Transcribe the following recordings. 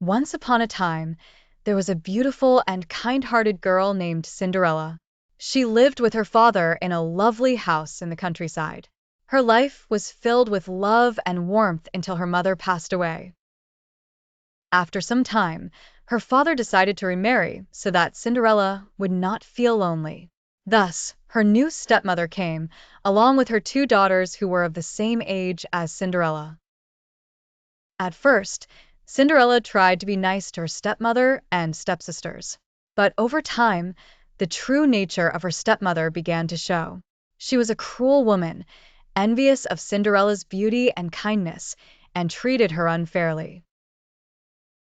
Once upon a time, there was a beautiful and kind-hearted girl named Cinderella. She lived with her father in a lovely house in the countryside. Her life was filled with love and warmth until her mother passed away. After some time, her father decided to remarry so that Cinderella would not feel lonely. Thus, her new stepmother came, along with her two daughters who were of the same age as Cinderella. At first, Cinderella tried to be nice to her stepmother and stepsisters. But over time, the true nature of her stepmother began to show. She was a cruel woman, envious of Cinderella's beauty and kindness, and treated her unfairly.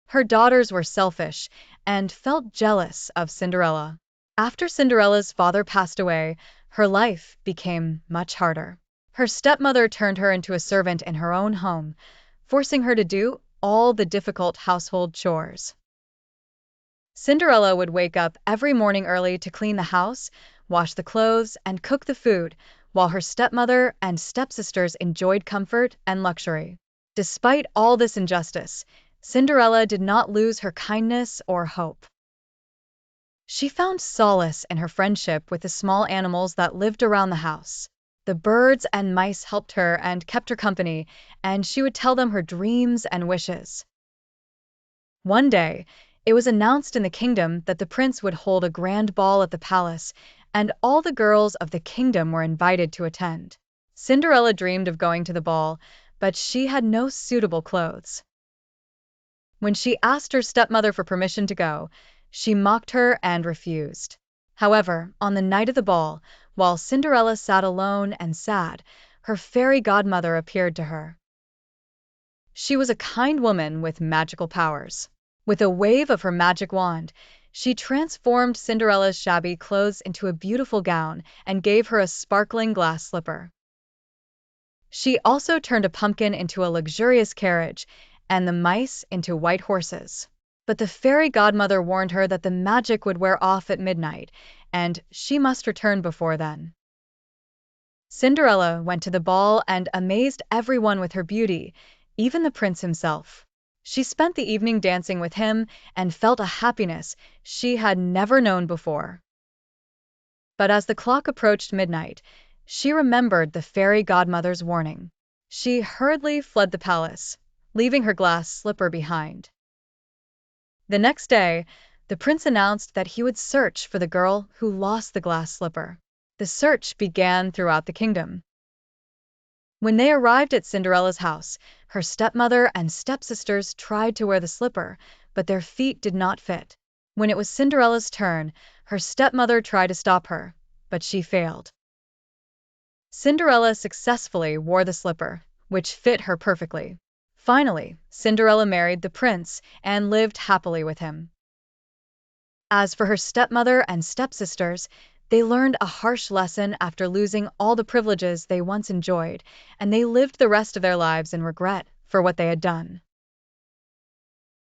Her daughters were selfish and felt jealous of Cinderella. After Cinderella's father passed away, her life became much harder. Her stepmother turned her into a servant in her own home, forcing her to do all the difficult household chores. Cinderella would wake up every morning early to clean the house, wash the clothes, and cook the food, while her stepmother and stepsisters enjoyed comfort and luxury. Despite all this injustice, Cinderella did not lose her kindness or hope. She found solace in her friendship with the small animals that lived around the house. The birds and mice helped her and kept her company, and she would tell them her dreams and wishes. One day, it was announced in the kingdom that the prince would hold a grand ball at the palace, and all the girls of the kingdom were invited to attend. Cinderella dreamed of going to the ball, but she had no suitable clothes. When she asked her stepmother for permission to go, she mocked her and refused. However, on the night of the ball, while Cinderella sat alone and sad, her fairy godmother appeared to her. She was a kind woman with magical powers. With a wave of her magic wand, she transformed Cinderella's shabby clothes into a beautiful gown and gave her a sparkling glass slipper. She also turned a pumpkin into a luxurious carriage and the mice into white horses. But the fairy godmother warned her that the magic would wear off at midnight, and she must return before then. Cinderella went to the ball and amazed everyone with her beauty, even the prince himself. She spent the evening dancing with him and felt a happiness she had never known before. But as the clock approached midnight, she remembered the fairy godmother's warning. She hurriedly fled the palace, leaving her glass slipper behind. The next day, the prince announced that he would search for the girl who lost the glass slipper. The search began throughout the kingdom. When they arrived at Cinderella's house, her stepmother and stepsisters tried to wear the slipper, but their feet did not fit. When it was Cinderella's turn, her stepmother tried to stop her, but she failed. Cinderella successfully wore the slipper, which fit her perfectly. Finally, Cinderella married the prince and lived happily with him. As for her stepmother and stepsisters, they learned a harsh lesson after losing all the privileges they once enjoyed, and they lived the rest of their lives in regret for what they had done.